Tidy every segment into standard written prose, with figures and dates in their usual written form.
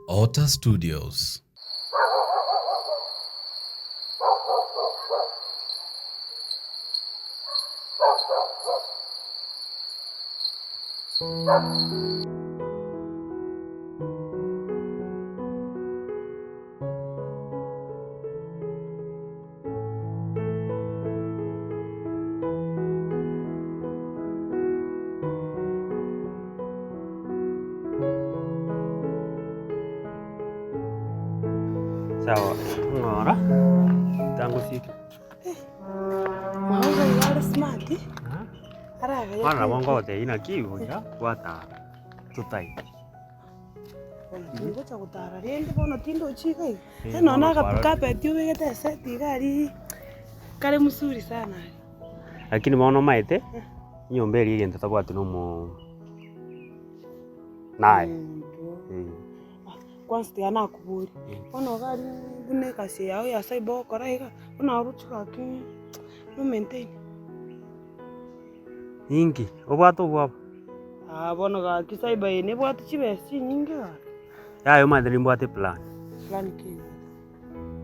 Otter Studios. Sawa, ngora tangu siku Mauga yale smart. Araga mana wangote ina kiu ya wata tutai ngocha gutara rende bono tindo chikai. Nona carpet yubegete seti gari kare musuri sana. lakini maono maite nyombe iri gento tabwati no mu nae Kwanza tiana kuburi. Bono gari bune kasi yao ya sai bo koraiga. Bono ruchuka ki no maintain. ingi obwato bwa Bono ga kisai bai ne bwatu chibesi nyingi ga. yayo mathiri mbwate plan Plan ki.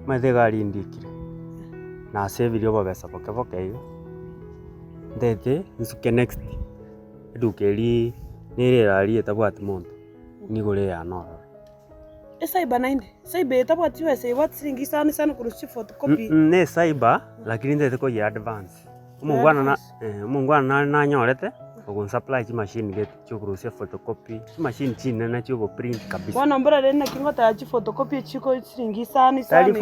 mathe gari ndikire na save rio babesa boke iyo ndete nsuke next edukeri nirerari etabwati muntu nigure ya no Cyber 9. Cyber itabwati wese what singi sana kurushi photocopy. ne cyber lakini ndete ko ya advance umungwana na nyorete ogun supply chi machine get chukurusia photocopy chi machine chine na chugo print kabisa Bwana mbura rena kingota ya photocopy chiko singi sana tali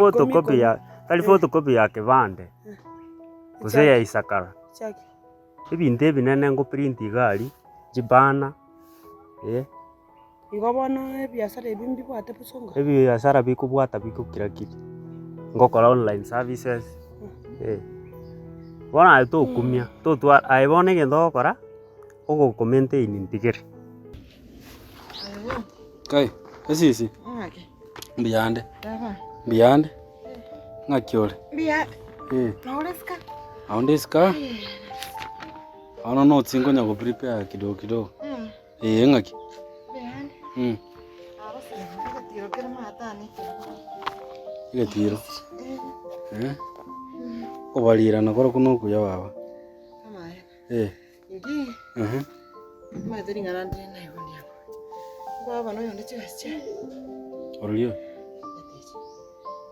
photocopy ya kivande kuse ya isakara chaki. ebinte binene ngo print igari jibana Igo bono biashara ebimbi bwate busonga. ebi biashara bikubwata bikukira kiri ngokora online services bona to kumia to aibone gendo gokora ogo comment ntigere Kai, esisi. Ngake. Mbiyande. Daba. Mbiyande. Ngakiole. Bia. Eh. Naureska. Aundeska. Ano no tsingo nya go prepare kidogo. Ngaki. Biande. Arasa ndio tiro kera matani. Ile tiro. Obalira na koro kuno kuya baba. Kama Ngi. Madiri ngarande na yoni yako. Baba no yonde chascha. Orlio.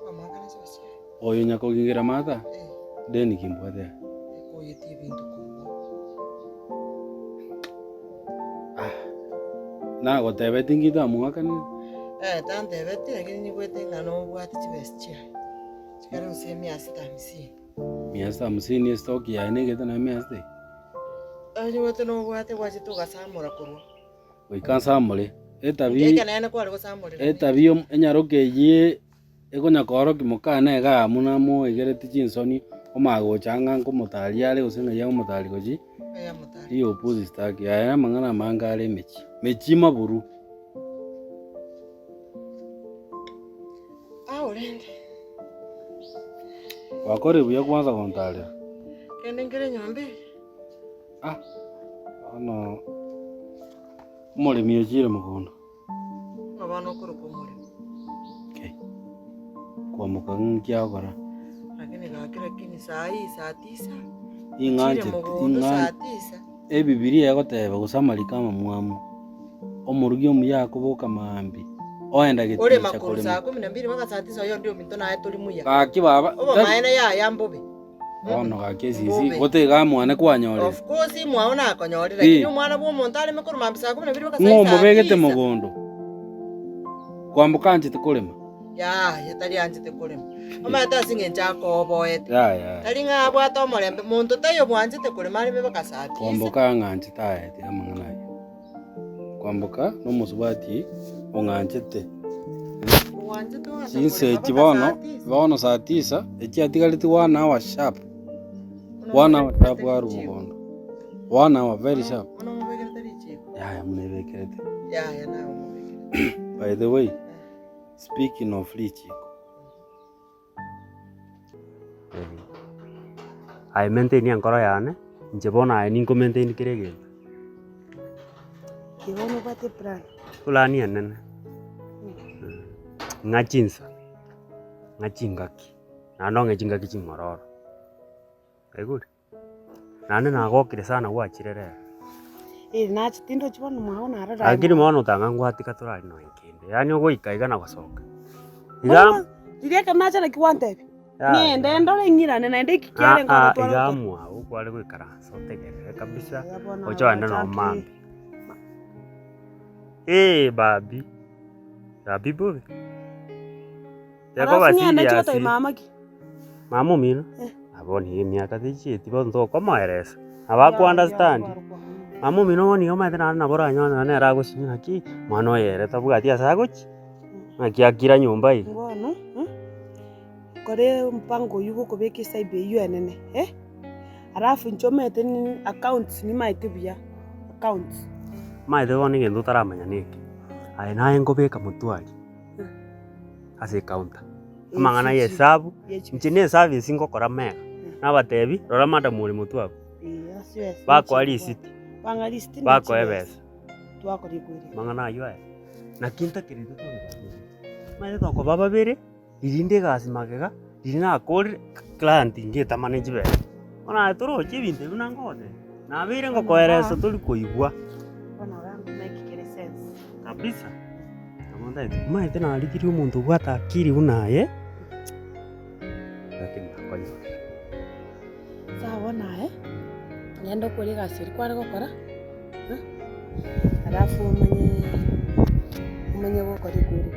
Mama kana chascha. Oyo nya ko gingira mata. Deni kimbwate. Ko yeti bintu ko. Na go tebe tingita muaka ni. Tante beti lakini ni kwete ngano bwati chibescha. Chikaro usemi asitamisi. Miasta musini stock ya ine geta na miasta. Ari wote no bwate kwachi tugasamura kurwa. Oikansa mole. Etabi. Eka nene kwa gusamura. Etabi enyaroke ye egonya koro kimukana ega muna mo igereti chinsoni omago changa ngomotari ale usenga ya omotari goji. Ya mutari. Iyo puzi staki ya mangana mangale mechi maburu. Urende. Wakore buya kwanza kontale. Kende ngere nyombe. Ano mole miojire mukondo. Ngabano kuru kumuri. Okay. Kwa mukangia okora. Lakini gakira kini saa 9. Inganje saa 9. Bibilia yagoteba gusamali kama mwamu. Omurugi omuyako boka mambi. Oenda giticha ore makuru saa 12 mpaka saa 9 yo ndio minto naye tuli muya. Kaki baba. Oba maene ya mbobe. Ono gake sisi gotega mwana kwanyore. Of course mwaona akonyore lakini mwana bo montale makuru mambi saa 12 mpaka saa 9. Ngombo begete mugondo. Kwambuka anjite kulema. Ya tali anjite kulema. Oma ata singe chako boyete. Ya. Tali nga bwato molembe muntu tayo bwanjite kulema ari beba saa 9. Kwambuka nganjite ayete amangana. Kwambuka no musubati onganjite. Sinse chibono saa 9 echi atigaliti 1 hour sharp. 1 hour sharp waru mugondo. 1 hour very sharp. Ya mnebekerete. Ya na umbekerete. By the way, speaking of Lichi. I maintain ankoro yane njebona ai ninko maintain kirege Kibono bate plan. Fulani anene. ng'achinsa ng'achingaki nano ng'echingaki ching'ororo aigure nane nagokire sana gwachirere nachi tindo chibono mwao narara lakini mono tanga ngwatika turari no ikinde yani ugoika igana gosoka igam direka nacha na kiwantebi niende ndore ngirane na ndiki kiare ngoro twara igamwa ukware gwikara sotegerere kabisa ocho anda no mambi babi bobe yako basiri yasi mamu mino aboni miaka tichiti bondo komaeresa abaku understand mamu mino ni oma tena na bora nyona na era gosinyina ki mwana yere tabugati asagochi akiakira nyumba hii ngono kore mpango yugo kobeki saibe UNN arafu nchomete ni accounts ni maite bia accounts maite woni ngendo taramanya niki ai naye ngobeka mutwali ase counter amangana yesabu nchine service ngokora mega nabatebi rora manda muri mutwaku bako alisiti bako ebesa twako rigwiri mangana ayo na kinta kirito maite toko baba bere irinde gasi magega irina kore client ingeta manage be ona toro chibinte una ngode na bere ngokoeresa tuli kuigwa ona wangu make kere sense kabisa amanda maite na alikiri umuntu gwata akiri unaye lakini akonya sawa naye ngendo kuri gasi kware gukora alafu umenye gukora kuri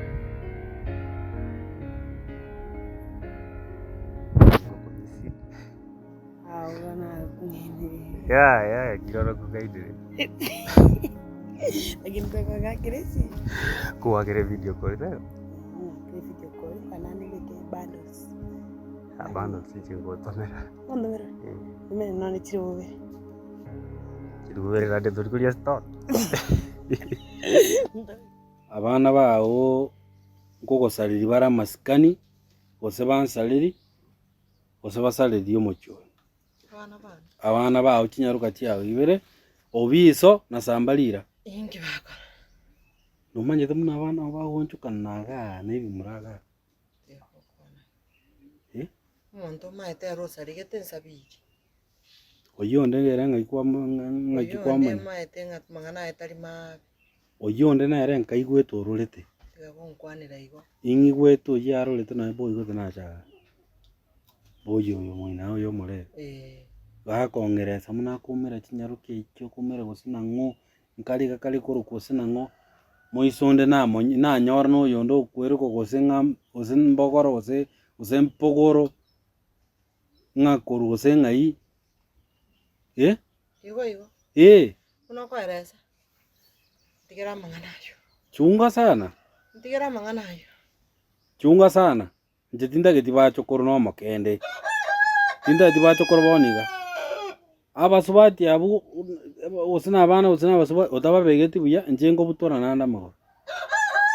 ya kiroro kugaidire lakini kwa gakiresi kuagire video call leo video call kanani leke bundles bundles chingo tomera ondomera mimi nani chirobe rade turikuria store abana bawo ngogosariri bara masikani gose bansaliri gose basaliri omochyo abana bawo kinyaruka tiawo ibere obiso na sambalira ingi bakora numanyete muna abana bagonchukanaga nebimuraga omonto maete rosari getensabiri oyonde ngere ngaikwa maete ngatmangana etari ma oyonde nere nkaigwete ororete tigagonkwanira igo ingigwete oyarorete na boigote nacha boyo moina oyo more gakongeresa muna kumera kinyaruke ikyo kumera gusina ngo nkari kari koro kusina ngo moisonde na nyora no yondo kweruko gosenga osen bogoro gose osen pogoro ngakoro gosenga i igo uno kweresa tigera manganayo chunga sana tigera manganayo chunga sana njetinda getiba chokoro no makende tinda getiba chokoro boniga abasubati abu osina abana osina basuba otaba begeti buya njengo butora nanda mago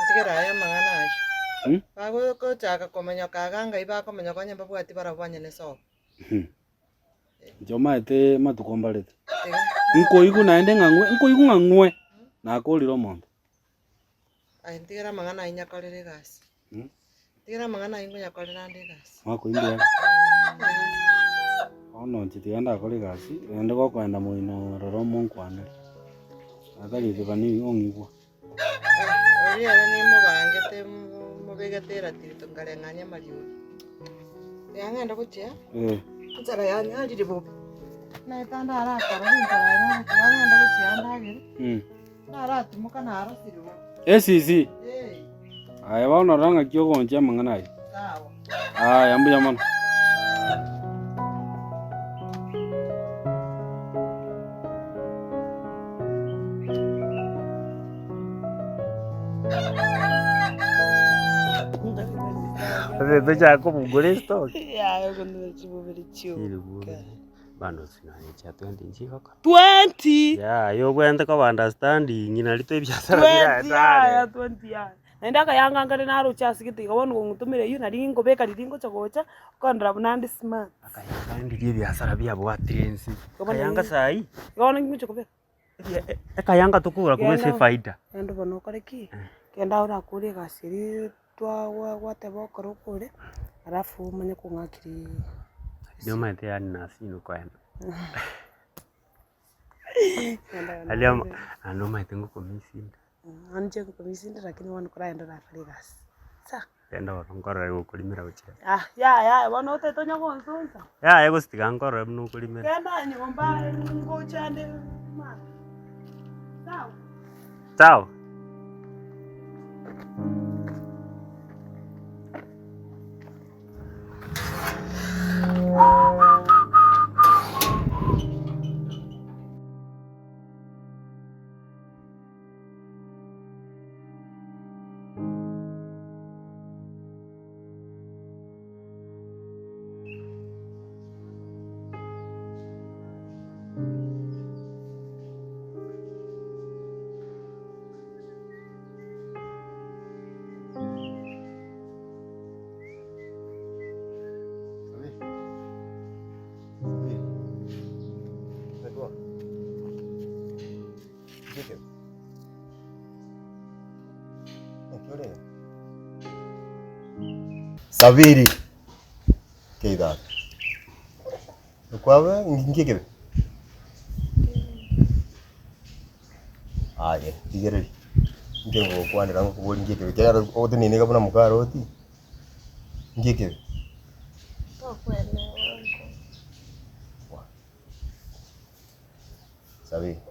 tigera ya manganayo bago ko chaka komenya kaganga iba komenya kwanya babwati barabanye neso Jomaete matukombalete nkoigu naende ngangwe nakoliro mondo ai ntigera mangana inyakorere gasi ntigera mangana inyakorera ndi gasi wako imbia ono ntitiganda kore gasi ende gokwenda muino roro monkwane atari tibani ongigwa oriere ni mubangete mubegetera tirito ngarenganya mariuri yangenda gutia nzara yanyarire bobe na itanda arakara nzara yangenda gutia ndagire naratimuka narasirwo esisi aya baona ranga kyogonja mangana ai sawa yambuya mano Ito chako mugure stock. Ya, kondo chibobere chiu. Bano sina cha 20 nchiko. 20. Ya, yo kwenda ko understanding ina lito biashara bila. Ya 20 ya. Naenda kayanga ngare naro chasi kiti kabone ngutumire yu nari ngobeka riringo chagocha kondra bunandi smart. Akayanga ndi biashara bya bwa trensi. Kayanga sai. Kabone ngicho kobeka. Kayanga tukura kumese faida. Ndo bono kore ki. kenda urakũria gaciri gwateba okorwo kũrĩ arafu umenye kũng'akiri ndio maite yani nasino kwenda alia ando maite ngukumisinda anje ngukumisinda lakini wana kuraenda rakari gasi sa enda ngorore gukulimira guchira ya wana utetonya gonzonza ya ego stiga ngorore mnu kulimira kenda nyomba ngochande ma sawa sawa Sabiri keida kwawe ngike aye tigere ngo kwanira ngo ngike kera ote nini kabuna mukaroti ngike Sabiri